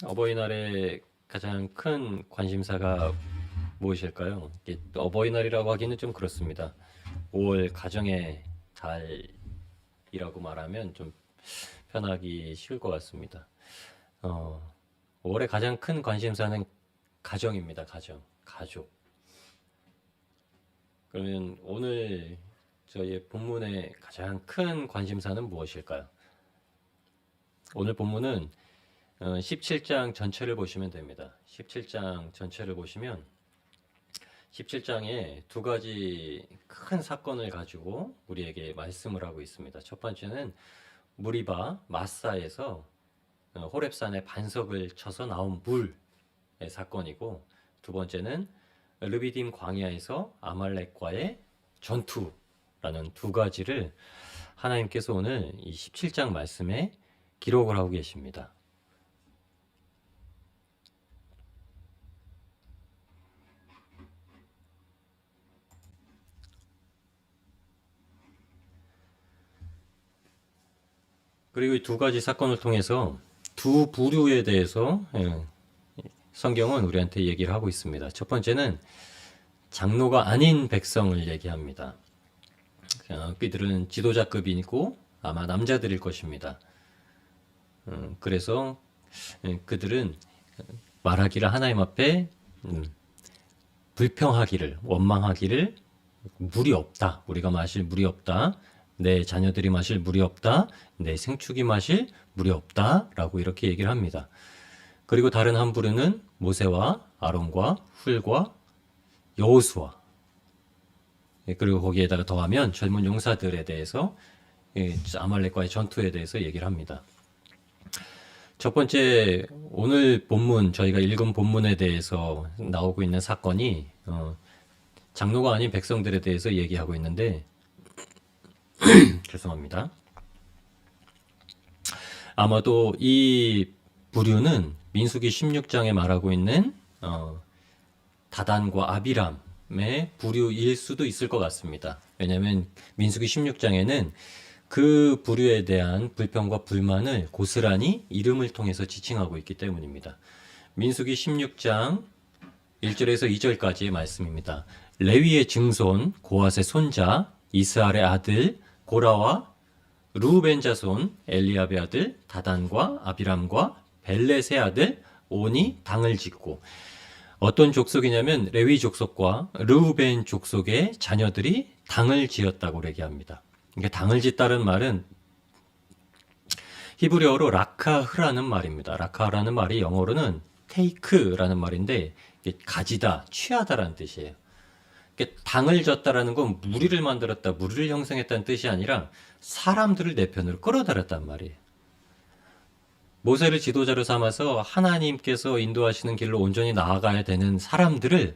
어버이날의 가장 큰 관심사가 무엇일까요? 어버이날이라고 하기는 좀 그렇습니다. 5월 가정의 달이라고 말하면 좀 편하기 쉬울 것 같습니다. 어, 5월의 가장 큰 관심사는 가정입니다. 가족. 그러면 오늘 저희의 본문의 가장 큰 관심사는 무엇일까요? 오늘 본문은 17장 전체를 보시면 됩니다. 17장 전체를 보시면 17장에 두 가지 큰 사건을 가지고 우리에게 말씀을 하고 있습니다. 첫 번째는 무리바 마사에서 호렙산에 반석을 쳐서 나온 물의 사건이고, 두 번째는 르비딤 광야에서 아말렉과의 전투라는 두 가지를 하나님께서 오늘 이 17장 말씀에 기록을 하고 계십니다. 그리고 이 두 가지 사건을 통해서 두 부류에 대해서 성경은 우리한테 얘기를 하고 있습니다. 첫 번째는 장로가 아닌 백성을 얘기합니다. 그들은 지도자급이고 아마 남자들일 것입니다. 그래서 그들은 말하기를 하나님 앞에 불평하기를, 원망하기를, 물이 없다, 우리가 마실 물이 없다, 내 자녀들이 마실 물이 없다, 내 생축이 마실 물이 없다 라고 이렇게 얘기를 합니다. 그리고 다른 한 부류는 모세와 아론과 훌과 여호수아, 그리고 거기에다가 더하면 젊은 용사들에 대해서, 아말렉과의 전투에 대해서 얘기를 합니다. 첫 번째, 오늘 본문, 저희가 읽은 본문에 대해서 나오고 있는 사건이 장로가 아닌 백성들에 대해서 얘기하고 있는데, 죄송합니다. 아마도 이 부류는 민수기 16장에 말하고 있는 다단과 아비람의 부류일 수도 있을 것 같습니다. 왜냐하면 민수기 16장에는 그 부류에 대한 불평과 불만을 고스란히 이름을 통해서 지칭하고 있기 때문입니다. 민수기 16장 1절에서 2절까지의 말씀입니다. 레위의 증손 고핫의 손자 이스할의 아들 고라와 루벤 자손 엘리압의 아들 다단과 아비람과 벨렛의 아들 온이 당을 짓고, 어떤 족속이냐면 레위 족속과 르우벤 족속의 자녀들이 당을 지었다고 얘기합니다. 그러니까 당을 짓다는 말은 히브리어로 라카흐라는 말입니다. 라카흐라는 말이 영어로는 테이크라는 말인데 가지다, 취하다라는 뜻이에요. 당을 졌다라는 건 무리를 만들었다, 무리를 형성했다는 뜻이 아니라 사람들을 내 편으로 끌어들였단 말이에요. 모세를 지도자로 삼아서 하나님께서 인도하시는 길로 온전히 나아가야 되는 사람들을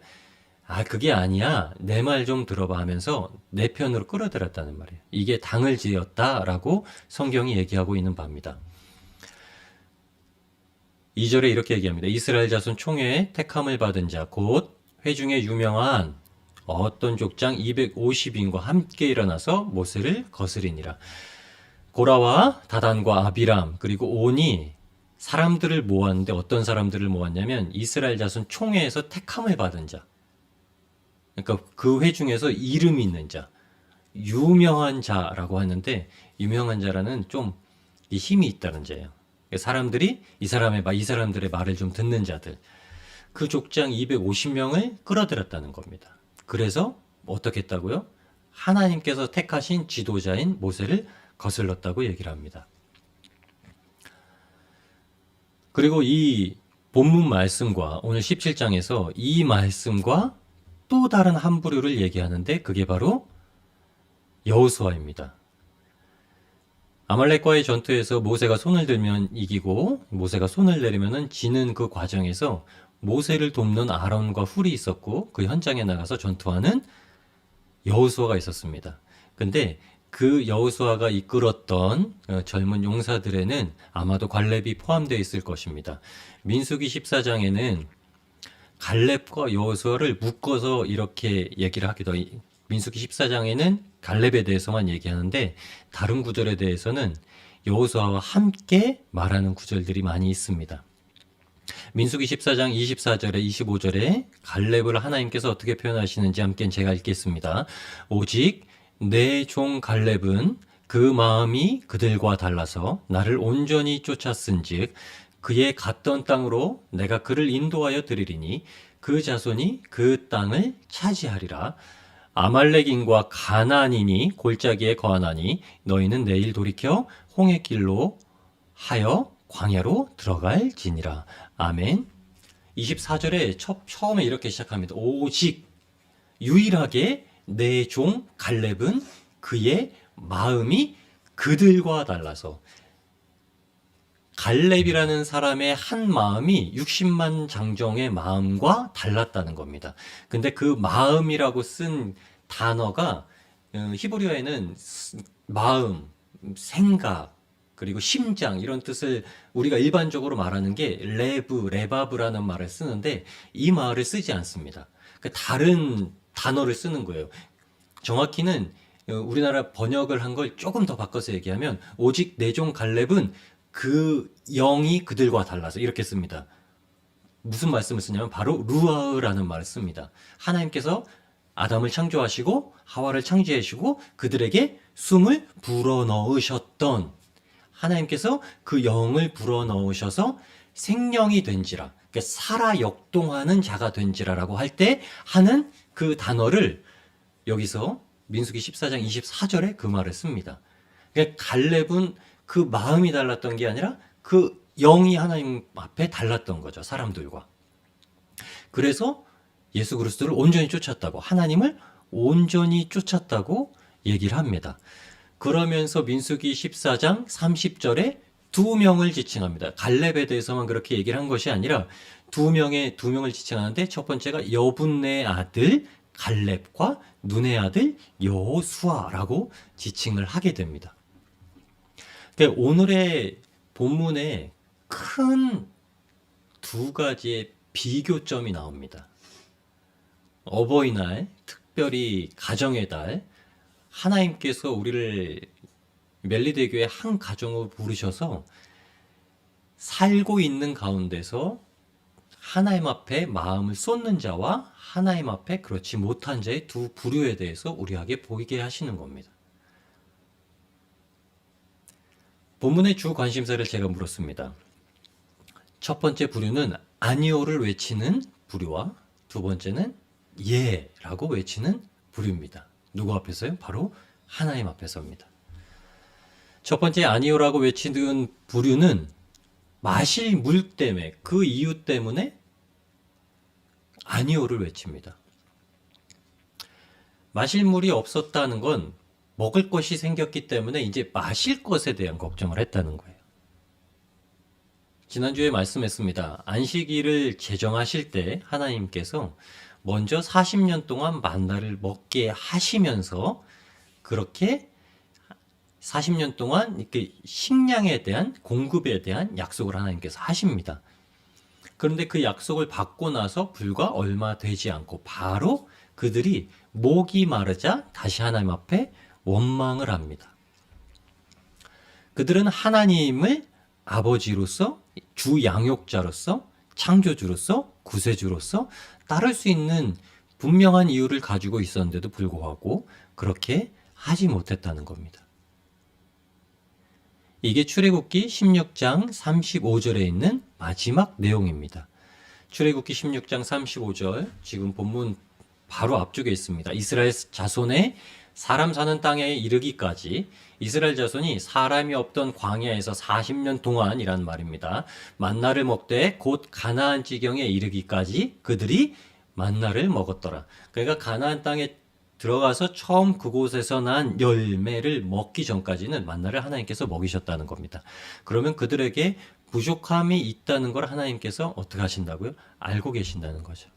그게 아니야, 내 말 좀 들어봐 하면서 내 편으로 끌어들였다는 말이에요. 이게 당을 지었다라고 성경이 얘기하고 있는 바입니다. 2절에 이렇게 얘기합니다. 이스라엘 자손 총회에 택함을 받은 자 곧 회중에 유명한 어떤 족장 250인과 함께 일어나서 모세를 거스리니라. 고라와 다단과 아비람 그리고 온이 사람들을 모았는데, 어떤 사람들을 모았냐면 이스라엘 자손 총회에서 택함을 받은 자, 그러니까 그 회중에서 이름이 있는 자, 유명한 자라고 하는데, 유명한 자라는 좀 힘이 있다는 자예요. 사람들이 이 사람들의 말을 좀 듣는 자들, 그 족장 250명을 끌어들였다는 겁니다. 그래서 어떻게 했다고요? 하나님께서 택하신 지도자인 모세를 거슬렀다고 얘기를 합니다. 그리고 이 본문 말씀과 오늘 17장에서 이 말씀과 또 다른 한 부류를 얘기하는데, 그게 바로 여호수아입니다. 아말렉과의 전투에서 모세가 손을 들면 이기고 모세가 손을 내리면 지는 그 과정에서 모세를 돕는 아론과 훌이 있었고, 그 현장에 나가서 전투하는 여호수아가 있었습니다. 근데 그 여호수아가 이끌었던 젊은 용사들에는 아마도 갈렙이 포함되어 있을 것입니다. 민수기 14장에는 갈렙과 여호수아를 묶어서 이렇게 얘기를 하기도 해요. 민수기 14장에는 갈렙에 대해서만 얘기하는데 다른 구절에 대해서는 여호수아와 함께 말하는 구절들이 많이 있습니다. 민수기 14장 24절에 25절에 갈렙을 하나님께서 어떻게 표현하시는지 함께 제가 읽겠습니다. 오직 내 종 갈렙은 그 마음이 그들과 달라서 나를 온전히 쫓았은즉 그의 갔던 땅으로 내가 그를 인도하여 드리리니 그 자손이 그 땅을 차지하리라. 아말렉인과 가나안인이 골짜기에 거하나니 너희는 내일 돌이켜 홍해길로 하여 광야로 들어갈지니라. 아멘. 24절에 처음에 이렇게 시작합니다. 오직 유일하게 내 종 갈렙은 그의 마음이 그들과 달라서, 갈렙이라는 사람의 한 마음이 60만 장정의 마음과 달랐다는 겁니다. 근데 그 마음이라고 쓴 단어가 히브리어에는 마음, 생각, 그리고 심장 이런 뜻을 우리가 일반적으로 말하는 게 레바브라는 말을 쓰는데 이 말을 쓰지 않습니다. 다른 단어를 쓰는 거예요. 정확히는 우리나라 번역을 한 걸 조금 더 바꿔서 얘기하면 오직 내 종 갈렙은 그 영이 그들과 달라서 이렇게 씁니다. 무슨 말씀을 쓰냐면 바로 루아흐라는 말을 씁니다. 하나님께서 아담을 창조하시고 하와를 창조하시고 그들에게 숨을 불어넣으셨던, 하나님께서 그 영을 불어넣으셔서 생명이 된지라, 그러니까 살아 역동하는 자가 된지라라고 할 때 하는 그 단어를 여기서 민수기 14장 24절에 그 말을 씁니다. 그러니까 갈렙은 그 마음이 달랐던 게 아니라 그 영이 하나님 앞에 달랐던 거죠, 사람들과. 그래서 예수 그리스도를 온전히 쫓았다고, 하나님을 온전히 쫓았다고 얘기를 합니다. 그러면서 민수기 14장 30절에 두 명을 지칭합니다. 갈렙에 대해서만 그렇게 얘기를 한 것이 아니라 두 명을 지칭하는데 첫 번째가 여분네 아들 갈렙과 눈의 아들 여호수아라고 지칭을 하게 됩니다. 오늘의 본문에 큰 두 가지의 비교점이 나옵니다. 어버이날, 특별히 가정의 달, 하나님께서 우리를 멜리대교의 한 가정으로 부르셔서 살고 있는 가운데서 하나님 앞에 마음을 쏟는 자와 하나님 앞에 그렇지 못한 자의 두 부류에 대해서 우리에게 보이게 하시는 겁니다. 본문의 주 관심사를 제가 물었습니다. 첫 번째 부류는 아니오를 외치는 부류와 두 번째는 예라고 외치는 부류입니다. 누구 앞에서요? 바로 하나님 앞에서입니다. 첫 번째 아니오라고 외치는 부류는 마실 물 때문에, 그 이유 때문에 아니오를 외칩니다. 마실 물이 없었다는 건 먹을 것이 생겼기 때문에 이제 마실 것에 대한 걱정을 했다는 거예요. 지난주에 말씀했습니다. 안식일을 제정하실 때 하나님께서 먼저 40년 동안 만나를 먹게 하시면서 그렇게 40년 동안 이렇게 식량에 대한 공급에 대한 약속을 하나님께서 하십니다. 그런데 그 약속을 받고 나서 불과 얼마 되지 않고 바로 그들이 목이 마르자 다시 하나님 앞에 원망을 합니다. 그들은 하나님을 아버지로서, 주 양육자로서, 창조주로서, 구세주로서 따를 수 있는 분명한 이유를 가지고 있었는데도 불구하고 그렇게 하지 못했다는 겁니다. 이게 출애굽기 16장 35절에 있는 마지막 내용입니다. 출애굽기 16장 35절, 지금 본문 바로 앞쪽에 있습니다. 이스라엘 자손의 사람 사는 땅에 이르기까지, 이스라엘 자손이 사람이 없던 광야에서 40년 동안이란 말입니다. 만나를 먹되 곧 가나안 지경에 이르기까지 그들이 만나를 먹었더라. 그러니까 가나안 땅에 들어가서 처음 그곳에서 난 열매를 먹기 전까지는 만나를 하나님께서 먹이셨다는 겁니다. 그러면 그들에게 부족함이 있다는 걸 하나님께서 어떻게 하신다고요? 알고 계신다는 거죠.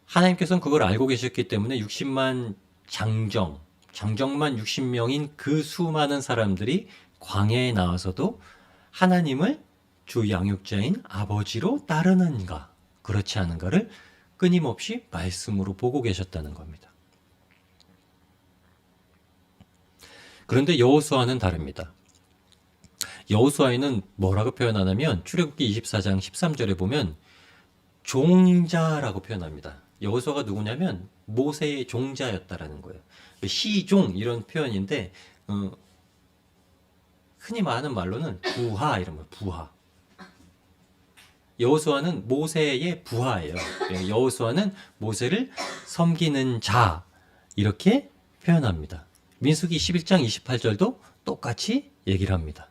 하나님께서는 그걸 알고 계셨기 때문에 60만 장정만 60명인 그 수많은 사람들이 광야에 나와서도 하나님을 주 양육자인 아버지로 따르는가 그렇지 않은가를 끊임없이 말씀으로 보고 계셨다는 겁니다. 그런데 여호수아는 다릅니다. 여호수아에는 뭐라고 표현하냐면 출애굽기 24장 13절에 보면 종자라고 표현합니다. 여호수아가 누구냐면 모세의 종자였다라는 거예요. 시종 이런 표현인데 흔히 말하는 말로는 부하 이런 거 부하. 여호수아는 모세의 부하예요. 여호수아는 모세를 섬기는 자 이렇게 표현합니다. 민수기 11장 28절도 똑같이 얘기를 합니다.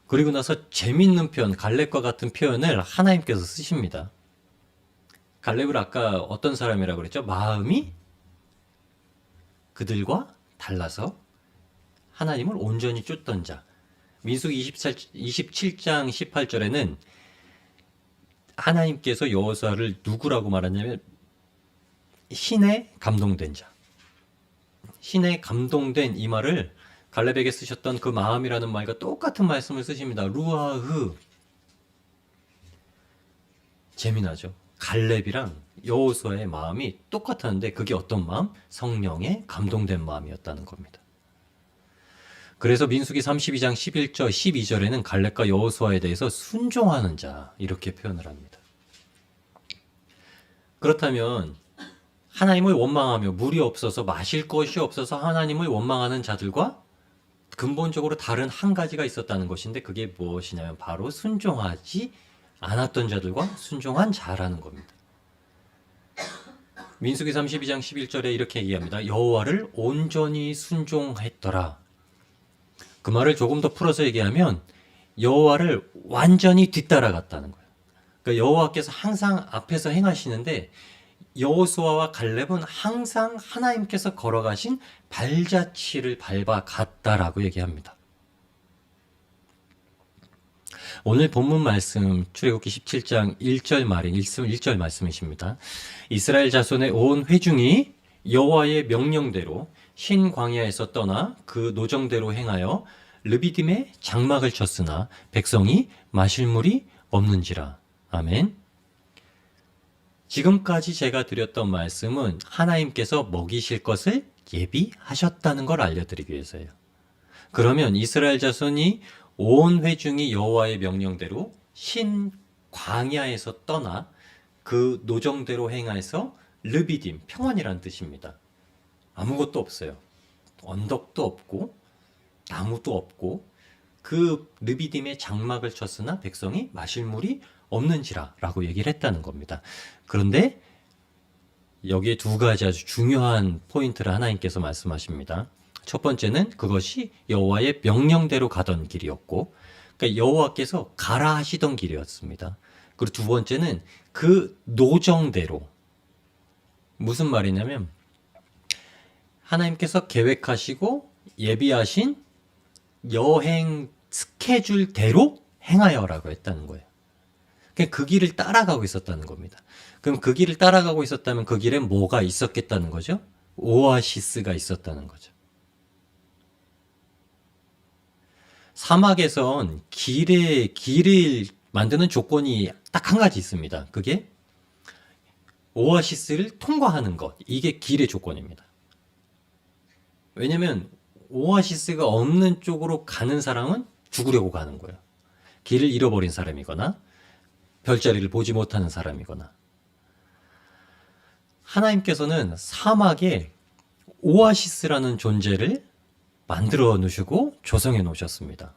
그리고 나서 재밌는 표현, 갈렙과 같은 표현을 하나님께서 쓰십니다. 갈렙을 아까 어떤 사람이라고 그랬죠? 마음이 그들과 달라서 하나님을 온전히 쫓던 자. 민수기 27장 18절에는 하나님께서 여호수아를 누구라고 말하냐면 신에 감동된 자. 신에 감동된 이 말을 갈렙에게 쓰셨던 그 마음이라는 말과 똑같은 말씀을 쓰십니다. 루아흐. 재미나죠? 갈렙이랑 여호수아의 마음이 똑같았는데 그게 어떤 마음? 성령에 감동된 마음이었다는 겁니다. 그래서 민수기 32장 11절, 12절에는 갈렙과 여호수아에 대해서 순종하는 자 이렇게 표현을 합니다. 그렇다면 하나님을 원망하며 물이 없어서 마실 것이 없어서 하나님을 원망하는 자들과 근본적으로 다른 한 가지가 있었다는 것인데 그게 무엇이냐면 바로 순종하지 않았던 자들과 순종한 자라는 겁니다. 민수기 32장 11절에 이렇게 얘기합니다. 여호와를 온전히 순종했더라. 그 말을 조금 더 풀어서 얘기하면 여호와를 완전히 뒤따라갔다는 거예요. 그러니까 여호와께서 항상 앞에서 행하시는데 여호수아와 갈렙은 항상 하나님께서 걸어가신 발자취를 밟아갔다라고 얘기합니다. 오늘 본문 말씀 출애굽기 17장 1절 말인 1절 말씀이십니다. 이스라엘 자손의 온 회중이 여호와의 명령대로 신 광야에서 떠나 그 노정대로 행하여 르비딤에 장막을 쳤으나 백성이 마실 물이 없는지라. 아멘. 지금까지 제가 드렸던 말씀은 하나님께서 먹이실 것을 예비하셨다는 걸 알려드리기 위해서예요. 그러면 이스라엘 자손이 온 회중이 여호와의 명령대로 신 광야에서 떠나 그 노정대로 행하여서 르비딤, 평원이라는 뜻입니다. 아무것도 없어요. 언덕도 없고 나무도 없고 그 르비딤에 장막을 쳤으나 백성이 마실 물이 없는지라 라고 얘기를 했다는 겁니다. 그런데 여기에 두 가지 아주 중요한 포인트를 하나님께서 말씀하십니다. 첫 번째는 그것이 여호와의 명령대로 가던 길이었고, 그러니까 여호와께서 가라 하시던 길이었습니다. 그리고 두 번째는 그 노정대로. 무슨 말이냐면 하나님께서 계획하시고 예비하신 여행 스케줄대로 행하여라고 했다는 거예요. 그 길을 따라가고 있었다는 겁니다. 그럼 그 길을 따라가고 있었다면 그 길엔 뭐가 있었겠다는 거죠? 오아시스가 있었다는 거죠. 사막에선 길을 만드는 조건이 딱 한 가지 있습니다. 그게 오아시스를 통과하는 것. 이게 길의 조건입니다. 왜냐면 오아시스가 없는 쪽으로 가는 사람은 죽으려고 가는 거예요. 길을 잃어버린 사람이거나 별자리를 보지 못하는 사람이거나. 하나님께서는 사막에 오아시스라는 존재를 만들어 놓으시고 조성해 놓으셨습니다.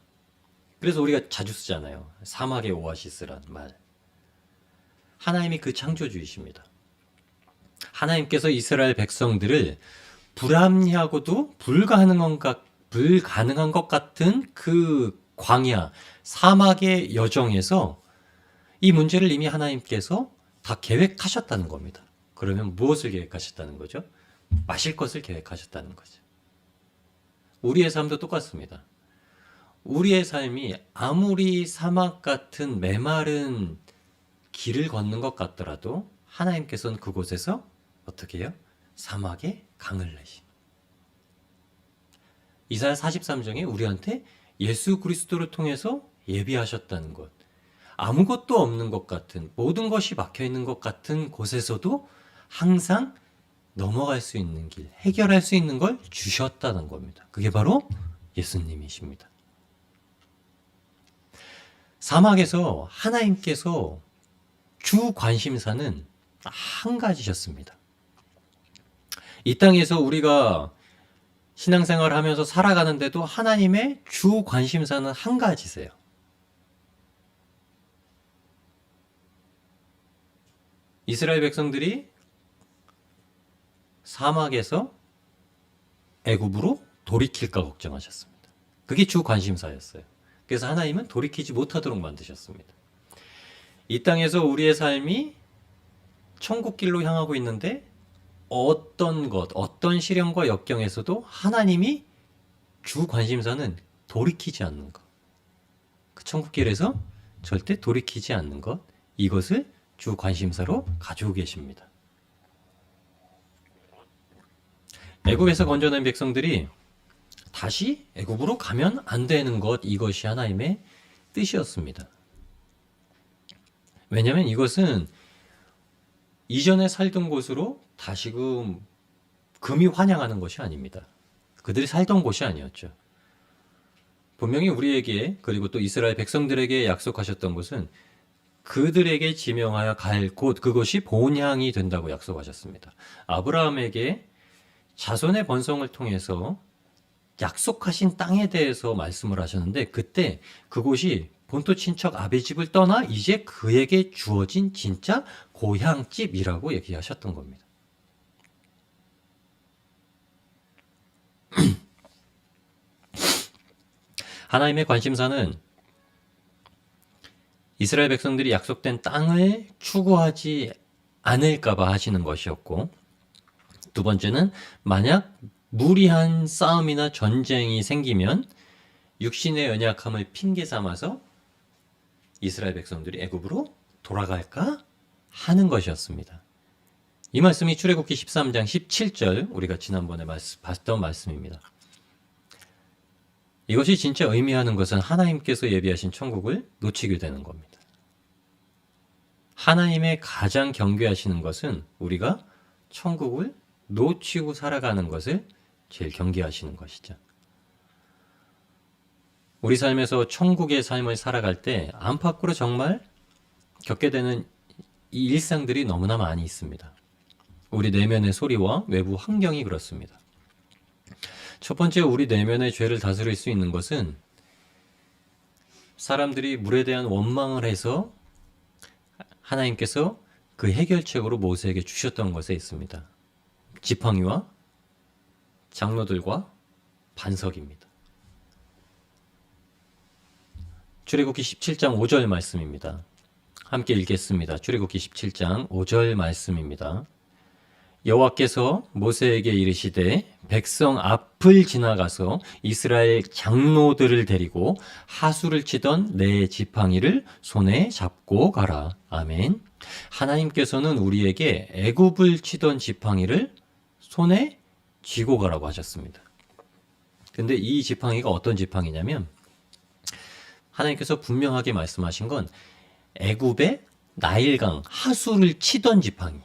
그래서 우리가 자주 쓰잖아요. 사막의 오아시스라는 말. 하나님이 그 창조주이십니다. 하나님께서 이스라엘 백성들을 불합리하고도 불가능한 것 같은 그 광야, 사막의 여정에서 이 문제를 이미 하나님께서 다 계획하셨다는 겁니다. 그러면 무엇을 계획하셨다는 거죠? 마실 것을 계획하셨다는 거죠. 우리의 삶도 똑같습니다. 우리의 삶이 아무리 사막 같은 메마른 길을 걷는 것 같더라도 하나님께서는 그곳에서 어떻게 해요? 사막에 강을 내시. 이사야 43장에 우리한테 예수 그리스도를 통해서 예비하셨다는 것. 아무것도 없는 것 같은, 모든 것이 막혀있는 것 같은 곳에서도 항상 넘어갈 수 있는 길, 해결할 수 있는 걸 주셨다는 겁니다. 그게 바로 예수님이십니다. 사막에서 하나님께서 주 관심사는 한 가지셨습니다. 이 땅에서 우리가 신앙생활을 하면서 살아가는데도 하나님의 주 관심사는 한 가지세요. 이스라엘 백성들이 사막에서 애굽으로 돌이킬까 걱정하셨습니다. 그게 주 관심사였어요. 그래서 하나님은 돌이키지 못하도록 만드셨습니다. 이 땅에서 우리의 삶이 천국길로 향하고 있는데 어떤 시련과 역경에서도 하나님이 주 관심사는 돌이키지 않는 것. 그 천국길에서 절대 돌이키지 않는 것. 이것을 주 관심사로 가지고 계십니다. 애굽에서 건져낸 백성들이 다시 애굽으로 가면 안 되는 것, 이것이 하나님의 뜻이었습니다. 왜냐하면 이것은 이전에 살던 곳으로 다시금 금이 환영하는 것이 아닙니다. 그들이 살던 곳이 아니었죠. 분명히 우리에게, 그리고 또 이스라엘 백성들에게 약속하셨던 것은 그들에게 지명하여 갈 곳, 그것이 본향이 된다고 약속하셨습니다. 아브라함에게 자손의 번성을 통해서 약속하신 땅에 대해서 말씀을 하셨는데, 그때 그곳이 본토 친척 아비 집을 떠나 이제 그에게 주어진 진짜 고향집이라고 얘기하셨던 겁니다. 하나님의 관심사는 이스라엘 백성들이 약속된 땅을 추구하지 않을까봐 하시는 것이었고, 두 번째는 만약 무리한 싸움이나 전쟁이 생기면 육신의 연약함을 핑계 삼아서 이스라엘 백성들이 애굽으로 돌아갈까 하는 것이었습니다. 이 말씀이 출애굽기 13장 17절, 우리가 지난번에 봤던 말씀입니다. 이것이 진짜 의미하는 것은 하나님께서 예비하신 천국을 놓치게 되는 겁니다. 하나님의 가장 경계하시는 것은 우리가 천국을 놓치고 살아가는 것을 제일 경계하시는 것이죠. 우리 삶에서 천국의 삶을 살아갈 때 안팎으로 정말 겪게 되는 이 일상들이 너무나 많이 있습니다. 우리 내면의 소리와 외부 환경이 그렇습니다. 첫 번째, 우리 내면의 죄를 다스릴 수 있는 것은 사람들이 물에 대한 원망을 해서 하나님께서 그 해결책으로 모세에게 주셨던 것에 있습니다. 지팡이와 장로들과 반석입니다. 출애굽기 17장 5절 말씀입니다. 함께 읽겠습니다. 출애굽기 17장 5절 말씀입니다. 여호와께서 모세에게 이르시되 백성 앞을 지나가서 이스라엘 장로들을 데리고 하수를 치던 내 지팡이를 손에 잡고 가라. 아멘. 하나님께서는 우리에게 애굽을 치던 지팡이를 손에 쥐고 가라고 하셨습니다. 근데 이 지팡이가 어떤 지팡이냐면, 하나님께서 분명하게 말씀하신 건 애굽의 나일강 하수를 치던 지팡이.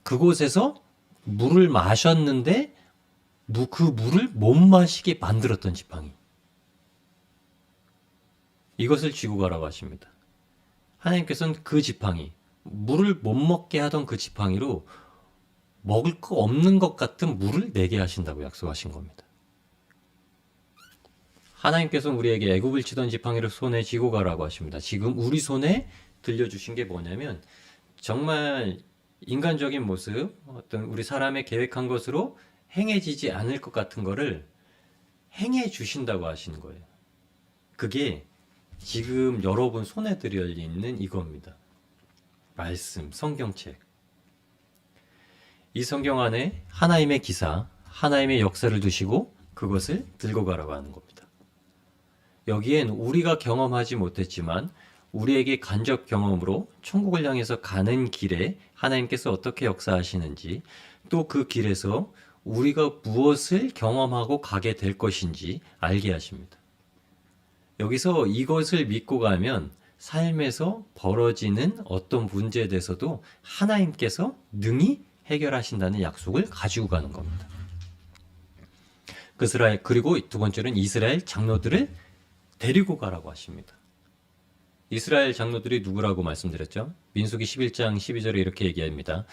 그곳에서 물을 마셨는데 그 물을 못 마시게 만들었던 지팡이. 이것을 쥐고 가라고 하십니다. 하나님께서는 그 지팡이, 물을 못 먹게 하던 그 지팡이로 먹을 거 없는 것 같은 물을 내게 하신다고 약속하신 겁니다. 하나님께서는 우리에게 애굽을 치던 지팡이를 손에 쥐고 가라고 하십니다. 지금 우리 손에 들려주신 게 뭐냐면, 정말 인간적인 모습, 어떤 우리 사람의 계획한 것으로 행해지지 않을 것 같은 거를 행해 주신다고 하시는 거예요. 그게 지금 여러분 손에 들려있는 이겁니다. 말씀, 성경책. 이 성경 안에 하나님의 기사, 하나님의 역사를 두시고 그것을 들고 가라고 하는 겁니다. 여기엔 우리가 경험하지 못했지만 우리에게 간접 경험으로 천국을 향해서 가는 길에 하나님께서 어떻게 역사하시는지, 또 그 길에서 우리가 무엇을 경험하고 가게 될 것인지 알게 하십니다. 여기서 이것을 믿고 가면 삶에서 벌어지는 어떤 문제에 대해서도 하나님께서 능히 해결하신다는 약속을 가지고 가는 겁니다. 그리고 두 번째는 이스라엘 장로들을 데리고 가라고 하십니다. 이스라엘 장로들이 누구라고 말씀드렸죠? 민수기 11장 12절에 이렇게 얘기합니다.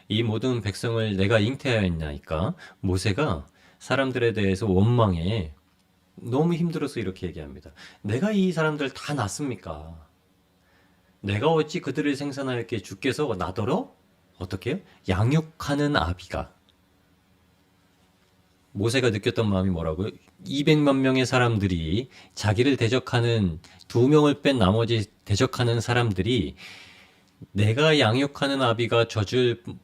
이 모든 백성을 내가 잉태하였나이까 모세가 사람들에 대해서 원망해 너무 힘들어서 이렇게 얘기합니다. 내가 이 사람들 다 낳습니까? 내가 어찌 그들을 생산하였기에 주께서 나더러 어떻게 해요? 양육하는 아비가. 모세가 느꼈던 마음이 뭐라고요? 200만 명의 사람들이 자기를 대적하는 2명을 뺀 나머지 대적하는 사람들이 내가 양육하는 아비가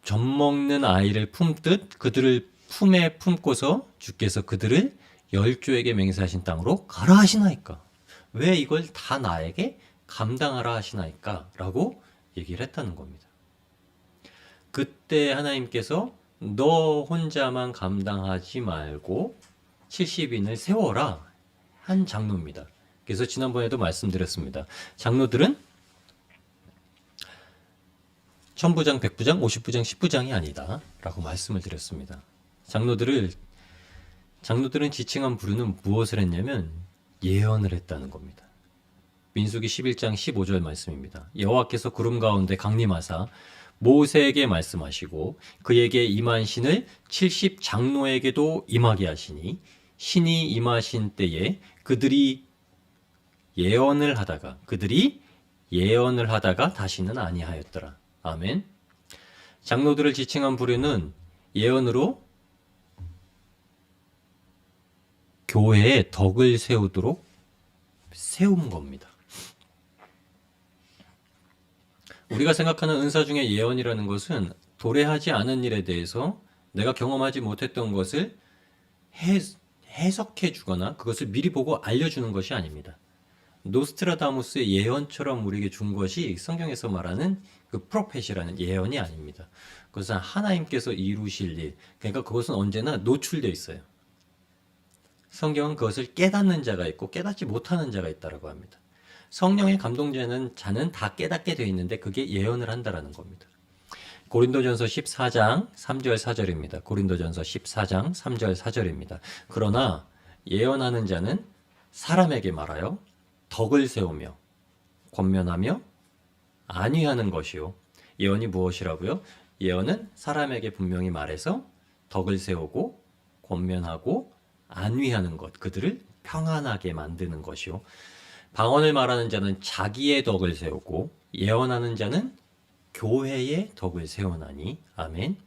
젖먹는 아이를 품듯 그들을 품에 품고서 주께서 그들을 열조에게 맹세하신 땅으로 가라 하시나이까. 왜 이걸 다 나에게 감당하라 하시나이까? 라고 얘기를 했다는 겁니다. 그때 하나님께서 너 혼자만 감당하지 말고 70인을 세워라 한 장로입니다. 그래서 지난번에도 말씀드렸습니다. 장로들은 천부장, 백부장, 50부장, 10부장이 아니다 라고 말씀을 드렸습니다. 장로들은 지칭한 부류는 무엇을 했냐면 예언을 했다는 겁니다. 민수기 11장 15절 말씀입니다. 여호와께서 구름 가운데 강림하사 모세에게 말씀하시고 그에게 임한 신을 70 장로에게도 임하게 하시니 신이 임하신 때에 그들이 예언을 하다가 다시는 아니하였더라. 아멘. 장로들을 지칭한 부류는 예언으로 교회에 덕을 세우도록 세운 겁니다. 우리가 생각하는 은사 중에 예언이라는 것은 도래하지 않은 일에 대해서 내가 경험하지 못했던 것을 해석해 주거나 그것을 미리 보고 알려주는 것이 아닙니다. 노스트라다무스의 예언처럼 우리에게 준 것이 성경에서 말하는 그 프로펫이라는 예언이 아닙니다. 그것은 하나님께서 이루실 일, 그러니까 그것은 언제나 노출되어 있어요. 성경은 그것을 깨닫는 자가 있고 깨닫지 못하는 자가 있다고 합니다. 성령의 감동되는 자는 다 깨닫게 되어 있는데 그게 예언을 한다라는 겁니다. 고린도전서 14장 3절 4절입니다. 고린도전서 14장 3절 4절입니다. 그러나 예언하는 자는 사람에게 말하여 덕을 세우며 권면하며 안위하는 것이요. 예언이 무엇이라고요? 예언은 사람에게 분명히 말해서 덕을 세우고 권면하고 안위하는 것, 그들을 평안하게 만드는 것이요. 방언을 말하는 자는 자기의 덕을 세우고 예언하는 자는 교회의 덕을 세우나니. 아멘.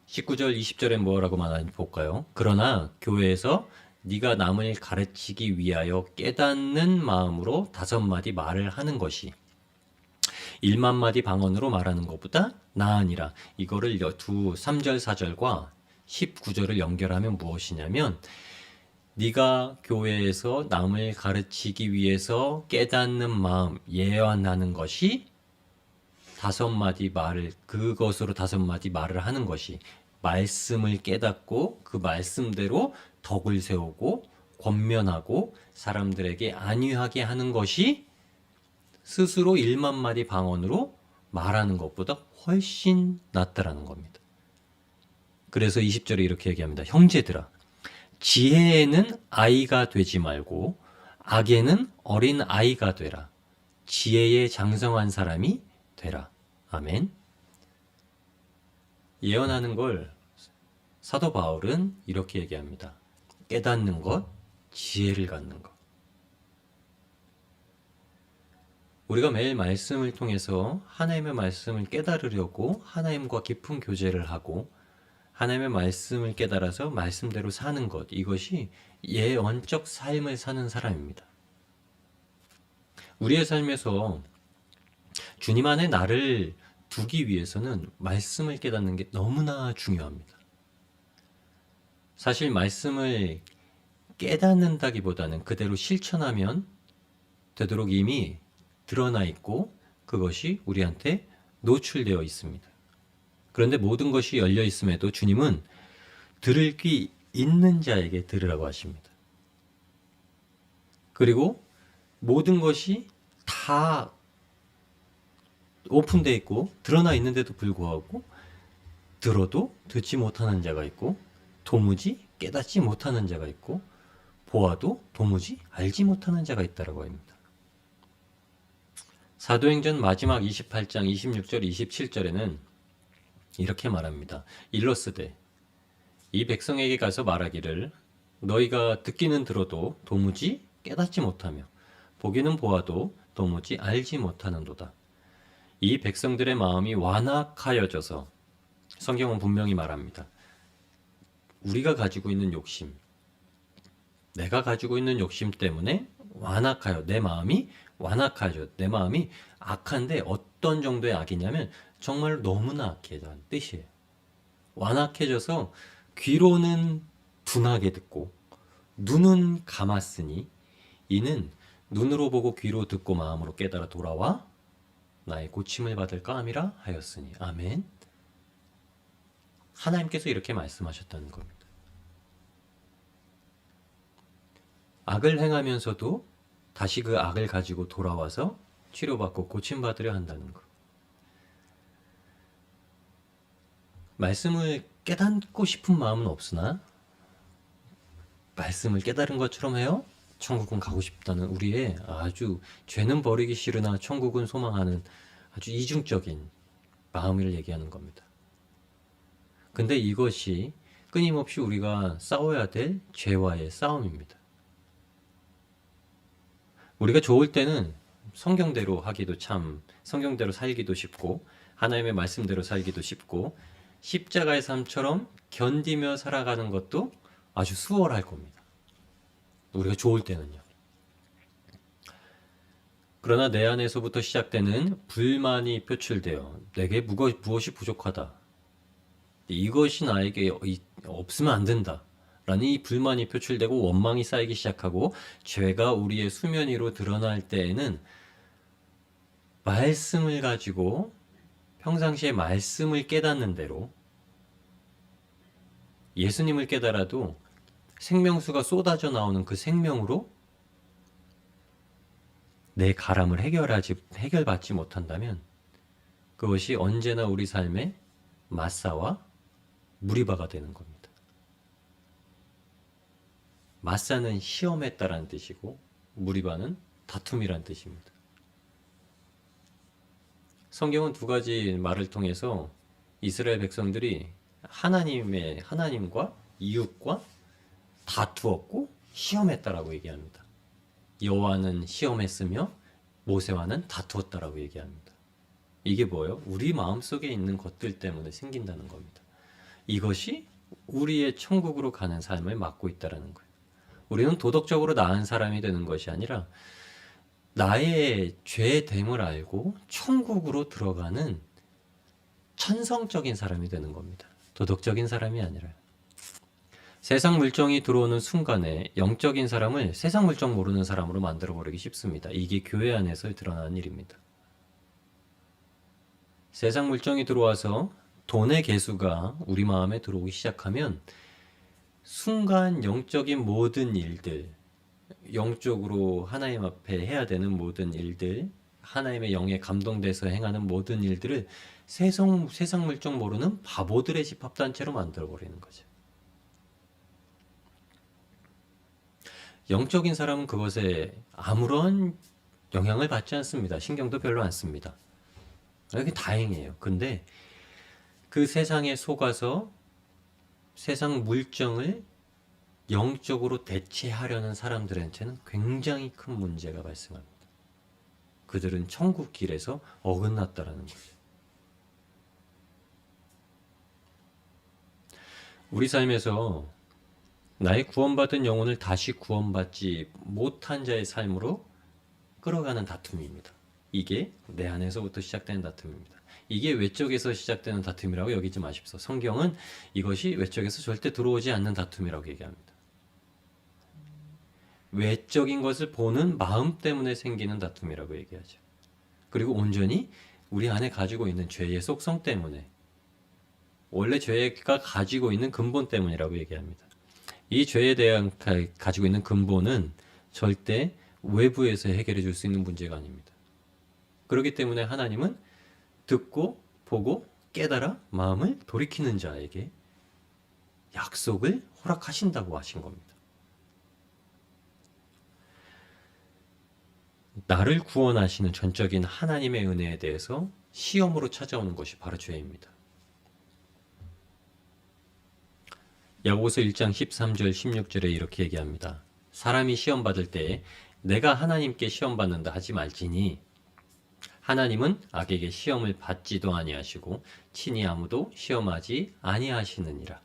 19절 20절에 뭐라고 말하는지 볼까요? 그러나 교회에서 네가 남을 가르치기 위하여 깨닫는 마음으로 5마디 말을 하는 것이 1만 마디 방언으로 말하는 것보다 나으니라. 이거를 3절 4절과 19절을 연결하면 무엇이냐면 네가 교회에서 남을 가르치기 위해서 깨닫는 마음, 예언하는 것이 5마디 말을, 그것으로 5마디 말을 하는 것이 말씀을 깨닫고 그 말씀대로 덕을 세우고 권면하고 사람들에게 안위하게 하는 것이 스스로 1만 마디 방언으로 말하는 것보다 훨씬 낫다라는 겁니다. 그래서 20절에 이렇게 얘기합니다. 형제들아, 지혜에는 아이가 되지 말고 악에는 어린 아이가 되라. 지혜에 장성한 사람이 되라. 아멘. 예언하는 걸 사도 바울은 이렇게 얘기합니다. 깨닫는 것, 지혜를 갖는 것. 우리가 매일 말씀을 통해서 하나님의 말씀을 깨달으려고 하나님과 깊은 교제를 하고 하나님의 말씀을 깨달아서 말씀대로 사는 것, 이것이 예언적 삶을 사는 사람입니다. 우리의 삶에서 주님 안에 나를 두기 위해서는 말씀을 깨닫는 게 너무나 중요합니다. 사실 말씀을 깨닫는다기보다는 그대로 실천하면 되도록 이미 드러나 있고 그것이 우리한테 노출되어 있습니다. 그런데 모든 것이 열려 있음에도 주님은 들을 귀 있는 자에게 들으라고 하십니다. 그리고 모든 것이 다 오픈되어 있고 드러나 있는데도 불구하고 들어도 듣지 못하는 자가 있고 도무지 깨닫지 못하는 자가 있고 보아도 도무지 알지 못하는 자가 있다고 합니다. 사도행전 마지막 28장 26절 27절에는 이렇게 말합니다. 일러스되 이 백성에게 가서 말하기를 너희가 듣기는 들어도 도무지 깨닫지 못하며 보기는 보아도 도무지 알지 못하는도다. 이 백성들의 마음이 완악하여져서, 성경은 분명히 말합니다. 우리가 가지고 있는 욕심, 내가 가지고 있는 욕심 때문에 내 마음이 완악하죠. 내 마음이 악한데 어떤 정도의 악이냐면 정말 너무나 악해진 뜻이에요. 완악해져서 귀로는 둔하게 듣고 눈은 감았으니 이는 눈으로 보고 귀로 듣고 마음으로 깨달아 돌아와 나의 고침을 받을까 함이라 하였으니. 아멘. 하나님께서 이렇게 말씀하셨다는 겁니다. 악을 행하면서도 다시 그 악을 가지고 돌아와서 치료받고 고침받으려 한다는 것. 말씀을 깨닫고 싶은 마음은 없으나 말씀을 깨달은 것처럼 해요. 천국은 가고 싶다는 우리의 아주 죄는 버리기 싫으나 천국은 소망하는 아주 이중적인 마음을 얘기하는 겁니다. 근데 이것이 끊임없이 우리가 싸워야 될 죄와의 싸움입니다. 우리가 좋을 때는 성경대로 하기도 참, 성경대로 살기도 쉽고 하나님의 말씀대로 살기도 쉽고 십자가의 삶처럼 견디며 살아가는 것도 아주 수월할 겁니다. 우리가 좋을 때는요. 그러나 내 안에서부터 시작되는 불만이 표출되어 내게 무엇이 부족하다, 이것이 나에게 없으면 안 된다 라는 이 불만이 표출되고 원망이 쌓이기 시작하고 죄가 우리의 수면 위로 드러날 때에는 말씀을 가지고 평상시에 말씀을 깨닫는 대로 예수님을 깨달아도 생명수가 쏟아져 나오는 그 생명으로 내 가람을 해결받지 못한다면 그것이 언제나 우리 삶의 마사와 무리바가 되는 겁니다. 마사는 시험했다라는 뜻이고 무리바는 다툼이라는 뜻입니다. 성경은 두 가지 말을 통해서 이스라엘 백성들이 하나님과 이웃과 다투었고 시험했다라고 얘기합니다. 여호와는 시험했으며 모세와는 다투었다라고 얘기합니다. 이게 뭐예요? 우리 마음속에 있는 것들 때문에 생긴다는 겁니다. 이것이 우리의 천국으로 가는 삶을 막고 있다는 거예요. 우리는 도덕적으로 나은 사람이 되는 것이 아니라 나의 죄됨을 알고 천국으로 들어가는 천성적인 사람이 되는 겁니다. 도덕적인 사람이 아니라요. 세상 물정이 들어오는 순간에 영적인 사람을 세상 물정 모르는 사람으로 만들어버리기 쉽습니다. 이게 교회 안에서 드러나는 일입니다. 세상 물정이 들어와서 돈의 개수가 우리 마음에 들어오기 시작하면 순간 영적인 모든 일들, 영적으로 하나님 앞에 해야 되는 모든 일들, 하나님의 영에 감동돼서 행하는 모든 일들을 세상 물정 모르는 바보들의 집합단체로 만들어버리는 거죠. 영적인 사람은 그것에 아무런 영향을 받지 않습니다. 신경도 별로 안 씁니다. 이게 다행이에요. 근데 그 세상에 속아서 세상 물정을 영적으로 대체하려는 사람들한테는 굉장히 큰 문제가 발생합니다. 그들은 천국 길에서 어긋났다라는 거죠. 우리 삶에서 나의 구원받은 영혼을 다시 구원받지 못한 자의 삶으로 끌어가는 다툼입니다. 이게 내 안에서부터 시작되는 다툼입니다. 이게 외적에서 시작되는 다툼이라고 여기지 마십시오. 성경은 이것이 외적에서 절대 들어오지 않는 다툼이라고 얘기합니다. 외적인 것을 보는 마음 때문에 생기는 다툼이라고 얘기하죠. 그리고 온전히 우리 안에 가지고 있는 죄의 속성 때문에, 원래 죄가 가지고 있는 근본 때문이라고 얘기합니다. 이 죄에 대한 가지고 있는 근본은 절대 외부에서 해결해 줄 수 있는 문제가 아닙니다. 그렇기 때문에 하나님은 듣고 보고 깨달아 마음을 돌이키는 자에게 약속을 허락하신다고 하신 겁니다. 나를 구원하시는 전적인 하나님의 은혜에 대해서 시험으로 찾아오는 것이 바로 죄입니다. 야고보서 1장 13절 16절에 이렇게 얘기합니다. 사람이 시험 받을 때 내가 하나님께 시험 받는다 하지 말지니 하나님은 악에게 시험을 받지도 아니하시고 친히 아무도 시험하지 아니하시느니라.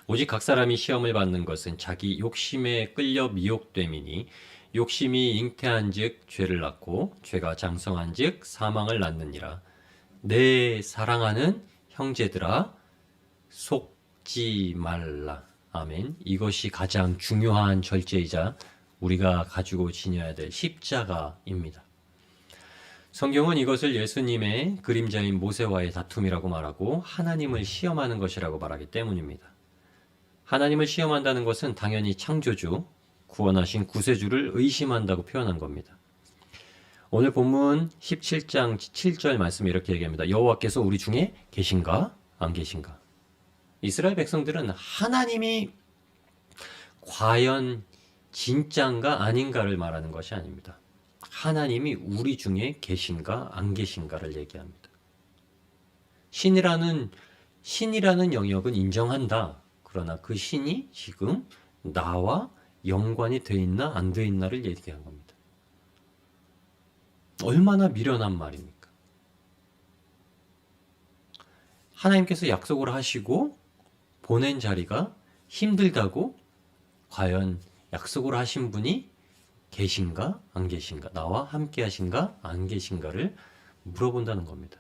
오직 각 사람이 시험을 받는 것은 자기 욕심에 끌려 미혹됨이니 욕심이 잉태한즉 죄를 낳고 죄가 장성한즉 사망을 낳느니라. 내 사랑하는 형제들아 속지 말라. 아멘. 이것이 가장 중요한 절제이자 우리가 가지고 지녀야 될 십자가입니다. 성경은 이것을 예수님의 그림자인 모세와의 다툼이라고 말하고 하나님을 시험하는 것이라고 말하기 때문입니다. 하나님을 시험한다는 것은 당연히 창조주, 구원하신 구세주를 의심한다고 표현한 겁니다. 오늘 본문 17장 7절 말씀에 이렇게 얘기합니다. 여호와께서 우리 중에 계신가? 안 계신가? 이스라엘 백성들은 하나님이 과연 진짜인가 아닌가를 말하는 것이 아닙니다. 하나님이 우리 중에 계신가 안 계신가를 얘기합니다. 신이라는 영역은 인정한다. 그러나 그 신이 지금 나와 연관이 돼 있나 안 돼 있나를 얘기한 겁니다. 얼마나 미련한 말입니까? 하나님께서 약속을 하시고 보낸 자리가 힘들다고 과연 약속을 하신 분이 계신가 안 계신가, 나와 함께 하신가 안 계신가를 물어본다는 겁니다.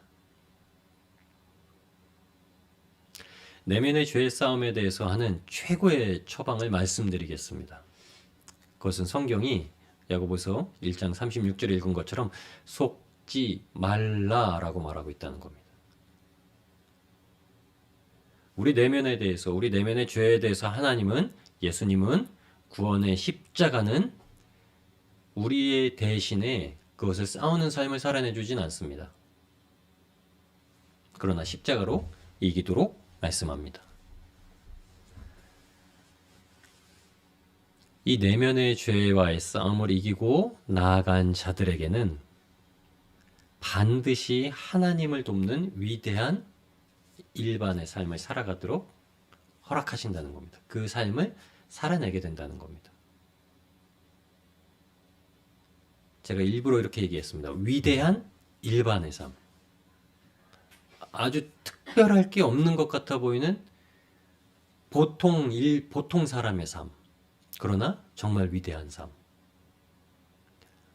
내면의 죄의 싸움에 대해서 하는 최고의 처방을 말씀드리겠습니다. 그것은 성경이 야고보서 1장 36절에 읽은 것처럼 속지 말라라고 말하고 있다는 겁니다. 우리 내면에 대해서, 우리 내면의 죄에 대해서 예수님은 구원의 십자가는 우리의 대신에 그것을 싸우는 삶을 살아내주진 않습니다. 그러나 십자가로 이기도록 말씀합니다. 이 내면의 죄와의 싸움을 이기고 나아간 자들에게는 반드시 하나님을 돕는 위대한 일반의 삶을 살아가도록 허락하신다는 겁니다. 그 삶을 살아내게 된다는 겁니다. 제가 일부러 이렇게 얘기했습니다. 위대한 일반의 삶. 아주 특별할 게 없는 것 같아 보이는 보통 사람의 삶. 그러나 정말 위대한 삶.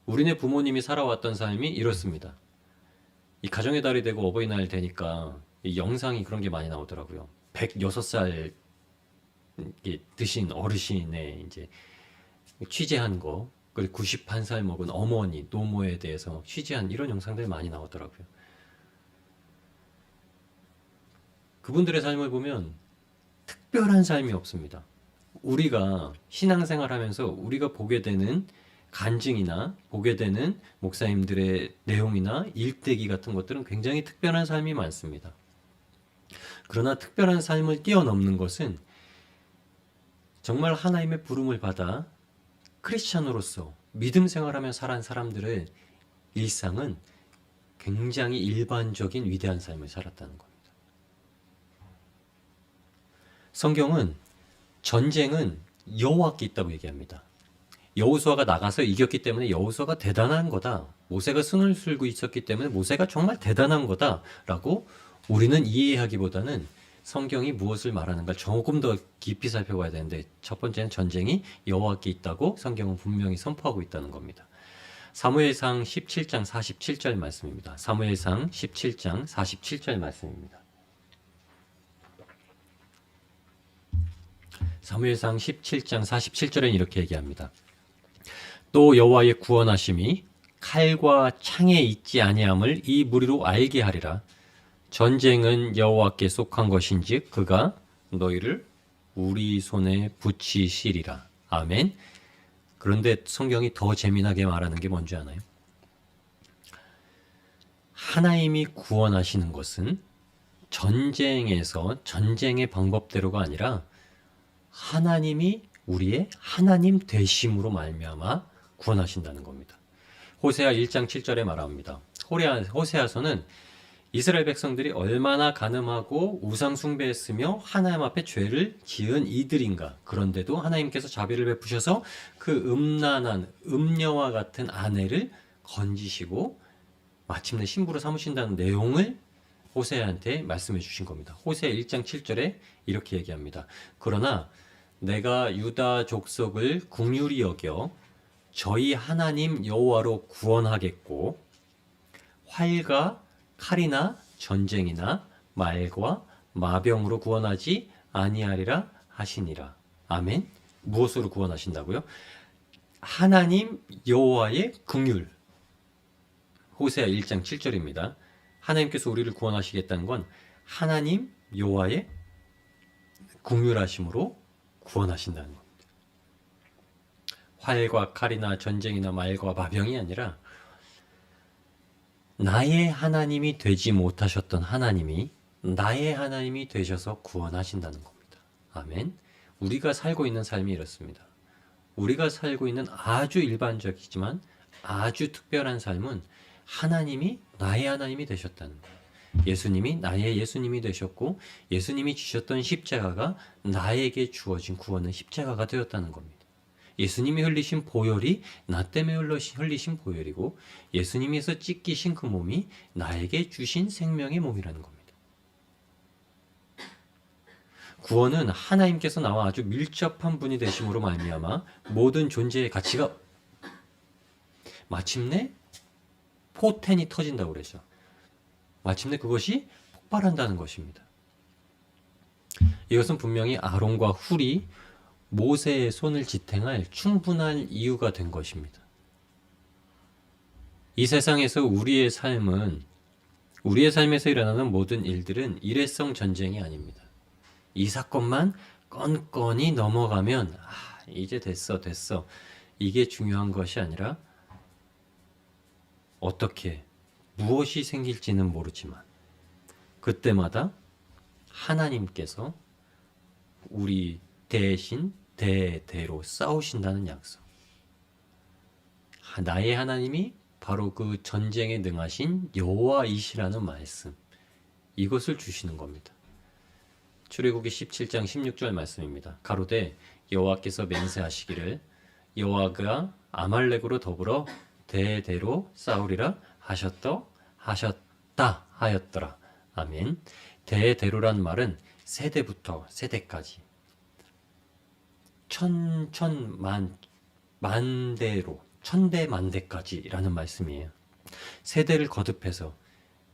우리네 부모님이 살아왔던 삶이 이렇습니다. 이 가정의 달이 되고 어버이날 되니까 이 영상이 그런 게 많이 나오더라고요. 106살 드신 어르신의 이제 취재한 거, 그리고 91살 먹은 어머니, 노모에 대해서 취재한 이런 영상들이 많이 나오더라고요. 그분들의 삶을 보면 특별한 삶이 없습니다. 우리가 신앙생활 하면서 우리가 보게 되는 간증이나 보게 되는 목사님들의 내용이나 일대기 같은 것들은 굉장히 특별한 삶이 많습니다. 그러나 특별한 삶을 뛰어넘는 것은 정말 하나님의 부름을 받아 크리스찬으로서 믿음 생활하며 살아온 사람들의 일상은 굉장히 일반적인 위대한 삶을 살았다는 겁니다. 성경은 전쟁은 여호와께 있다고 얘기합니다. 여호수아가 나가서 이겼기 때문에 여호수아가 대단한 거다. 모세가 손을 들고 있었기 때문에 모세가 정말 대단한 거다라고 우리는 이해하기보다는 성경이 무엇을 말하는가 조금 더 깊이 살펴봐야 되는데, 첫 번째는 전쟁이 여호와께 있다고 성경은 분명히 선포하고 있다는 겁니다. 사무엘상 17장 47절 말씀입니다. 사무엘상 17장 47절 말씀입니다. 사무엘상 17장 47절에는 이렇게 얘기합니다. 또 여호와의 구원하심이 칼과 창에 있지 아니함을 이 무리로 알게 하리라. 전쟁은 여호와께 속한 것인즉 그가 너희를 우리 손에 붙이시리라. 아멘. 그런데 성경이 더 재미나게 말하는 게 뭔지 아나요? 하나님이 구원하시는 것은 전쟁에서 전쟁의 방법대로가 아니라 하나님이 우리의 하나님 되심으로 말미암아 구원하신다는 겁니다. 호세아 1장 7절에 말합니다. 호세아서는 이스라엘 백성들이 얼마나 간음하고 우상 숭배했으며 하나님 앞에 죄를 지은 이들인가. 그런데도 하나님께서 자비를 베푸셔서 그 음란한 음녀와 같은 아내를 건지시고 마침내 신부로 삼으신다는 내용을 호세아한테 말씀해 주신 겁니다. 호세아 1장 7절에 이렇게 얘기합니다. 그러나 내가 유다 족속을 긍휼히 여겨 저희 하나님 여호와로 구원하겠고 활과 칼이나 전쟁이나 말과 마병으로 구원하지 아니하리라 하시니라. 아멘. 무엇으로 구원하신다고요? 하나님 여호와의 긍휼. 호세아 1장 7절입니다. 하나님께서 우리를 구원하시겠다는 건 하나님 여호와의 긍휼하심으로 구원하신다는 겁니다. 활과 칼이나 전쟁이나 말과 마병이 아니라 나의 하나님이 되지 못하셨던 하나님이 나의 하나님이 되셔서 구원하신다는 겁니다. 아멘. 우리가 살고 있는 삶이 이렇습니다. 우리가 살고 있는 아주 일반적이지만 아주 특별한 삶은 하나님이 나의 하나님이 되셨다는 거예요. 예수님이 나의 예수님이 되셨고 예수님이 지셨던 십자가가 나에게 주어진 구원은 십자가가 되었다는 겁니다. 예수님이 흘리신 보혈이 나 때문에 흘리신 보혈이고 예수님께서 찢기신 그 몸이 나에게 주신 생명의 몸이라는 겁니다. 구원은 하나님께서 나와 아주 밀접한 분이 되심으로 말미암아 모든 존재의 가치가 마침내 포텐이 터진다고 그러죠. 마침내 그것이 폭발한다는 것입니다. 이것은 분명히 아론과 훌이 모세의 손을 지탱할 충분한 이유가 된 것입니다. 이 세상에서 우리의 삶에서 일어나는 모든 일들은 일회성 전쟁이 아닙니다. 이 사건만 건건이 넘어가면 이제 됐어. 이게 중요한 것이 아니라 어떻게 무엇이 생길지는 모르지만 그때마다 하나님께서 우리 대신 대대로 싸우신다는 약속. 나의 하나님이 바로 그 전쟁에 능하신 여호와이시라는 말씀. 이것을 주시는 겁니다. 출애굽기 17장 16절 말씀입니다. 가로되 여호와께서 맹세하시기를 여호와가 아말렉으로 더불어 대대로 싸우리라 하셨다 하였더라. 아멘. 대대로란 말은 세대부터 세대까지 만대로 천대만대까지라는 말씀이에요. 세대를 거듭해서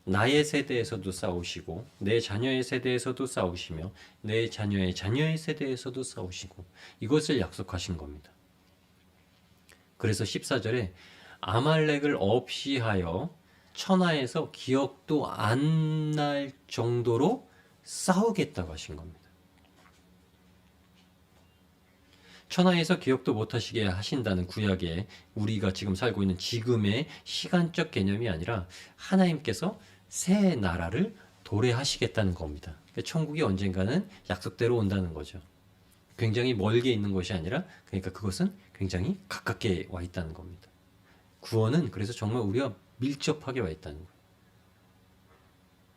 나의 세대에서도 싸우시고 내 자녀의 세대에서도 싸우시며 내 자녀의 자녀의 세대에서도 싸우시고 이것을 약속하신 겁니다. 그래서 14절에 아말렉을 없이 하여 천하에서 기억도 안 날 정도로 싸우겠다고 하신 겁니다. 천하에서 기억도 못하시게 하신다는 구약에 우리가 지금 살고 있는 지금의 시간적 개념이 아니라 하나님께서 새 나라를 도래하시겠다는 겁니다. 천국이 언젠가는 약속대로 온다는 거죠. 굉장히 멀게 있는 것이 아니라 그러니까 그것은 굉장히 가깝게 와 있다는 겁니다. 구원은 그래서 정말 우리가 밀접하게 와 있다는 거예요.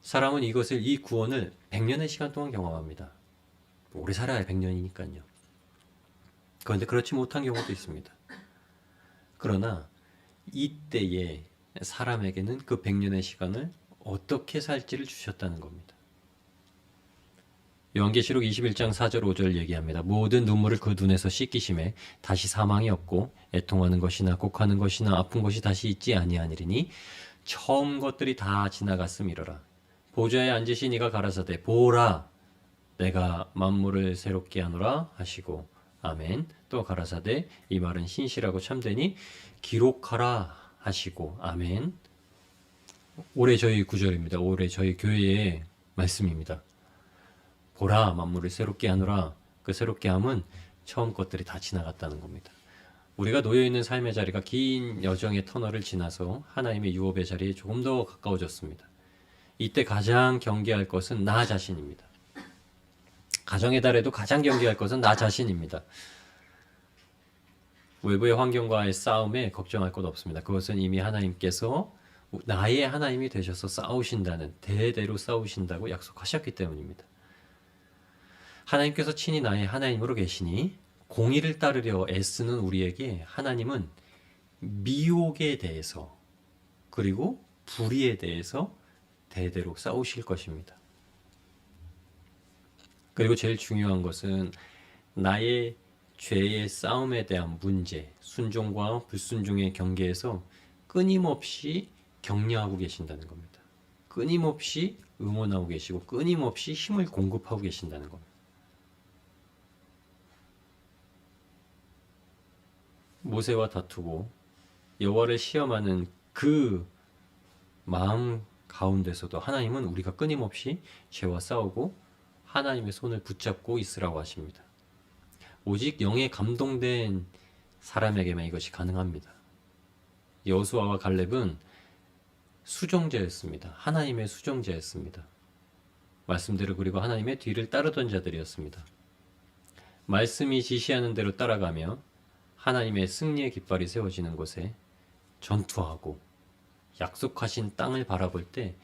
사람은 이 구원을 100년의 시간 동안 경험합니다. 오래 살아야 100년이니까요. 그런데 그렇지 못한 경우도 있습니다. 그러나 이때에 사람에게는 그 100년의 시간을 어떻게 살지를 주셨다는 겁니다. 요한계시록 21장 4절 5절 얘기합니다. 모든 눈물을 그 눈에서 씻기심에 다시 사망이 없고 애통하는 것이나 곡하는 것이나 아픈 것이 다시 있지 아니하니리니 처음 것들이 다 지나갔음이로라. 보좌에 앉으신 이가 가라사대 보라 내가 만물을 새롭게 하노라 하시고 아멘. 또 가라사대 이 말은 신실하고 참되니 기록하라 하시고 아멘. 올해 저희 구절입니다. 올해 저희 교회의 말씀입니다. 보라 만물을 새롭게 하노라. 그 새롭게 함은 처음 것들이 다 지나갔다는 겁니다. 우리가 놓여있는 삶의 자리가 긴 여정의 터널을 지나서 하나님의 유업의 자리에 조금 더 가까워졌습니다. 이때 가장 경계할 것은 나 자신입니다. 가정의 달에도 가장 경계할 것은 나 자신입니다. 외부의 환경과의 싸움에 걱정할 것 없습니다. 그것은 이미 하나님께서 나의 하나님이 되셔서 싸우신다는, 대대로 싸우신다고 약속하셨기 때문입니다. 하나님께서 친히 나의 하나님으로 계시니 공의를 따르려 애쓰는 우리에게 하나님은 미혹에 대해서 그리고 불의에 대해서 대대로 싸우실 것입니다. 그리고 제일 중요한 것은 나의 죄의 싸움에 대한 문제, 순종과 불순종의 경계에서 끊임없이 격려하고 계신다는 겁니다. 끊임없이 응원하고 계시고 끊임없이 힘을 공급하고 계신다는 겁니다. 모세와 다투고 여호와를 시험하는 그 마음 가운데서도 하나님은 우리가 끊임없이 죄와 싸우고 하나님의 손을 붙잡고 있으라고 하십니다. 오직 영에 감동된 사람에게만 이것이 가능합니다. 여호수아와 갈렙은 수종자였습니다. 하나님의 수종자였습니다. 말씀대로 그리고 하나님의 뒤를 따르던 자들이었습니다. 말씀이 지시하는 대로 따라가며 하나님의 승리의 깃발이 세워지는 곳에 전투하고 약속하신 땅을 바라볼 때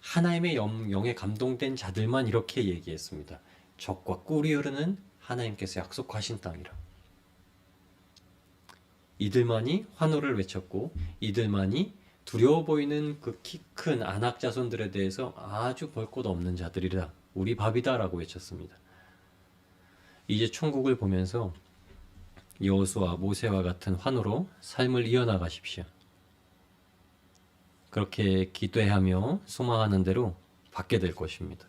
하나님의 영에 감동된 자들만 이렇게 얘기했습니다. 적과 꿀이 흐르는 하나님께서 약속하신 땅이라. 이들만이 환호를 외쳤고 이들만이 두려워 보이는 그 키 큰 아낙 자손들에 대해서 아주 볼 것 없는 자들이라 우리 밥이다라고 외쳤습니다. 이제 천국을 보면서 여호수아 모세와 같은 환호로 삶을 이어나가십시오. 그렇게 기대하며 소망하는 대로 받게 될 것입니다.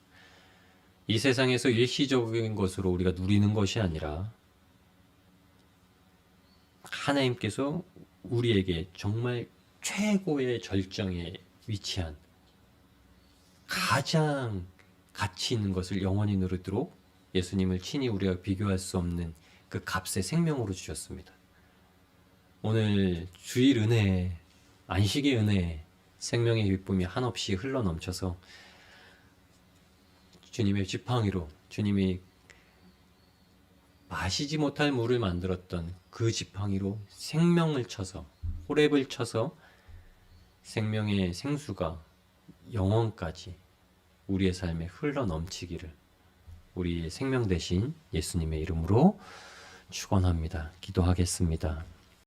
이 세상에서 일시적인 것으로 우리가 누리는 것이 아니라 하나님께서 우리에게 정말 최고의 절정에 위치한 가장 가치 있는 것을 영원히 누리도록 예수님을 친히 우리가 비교할 수 없는 그 값의 생명으로 주셨습니다. 오늘 주일 은혜, 안식의 은혜, 생명의 기쁨이 한없이 흘러넘쳐서 주님의 지팡이로 주님이 마시지 못할 물을 만들었던 그 지팡이로 생명을 쳐서 호렙을 쳐서 생명의 생수가 영원까지 우리의 삶에 흘러넘치기를 우리의 생명 대신 예수님의 이름으로 축원합니다. 기도하겠습니다.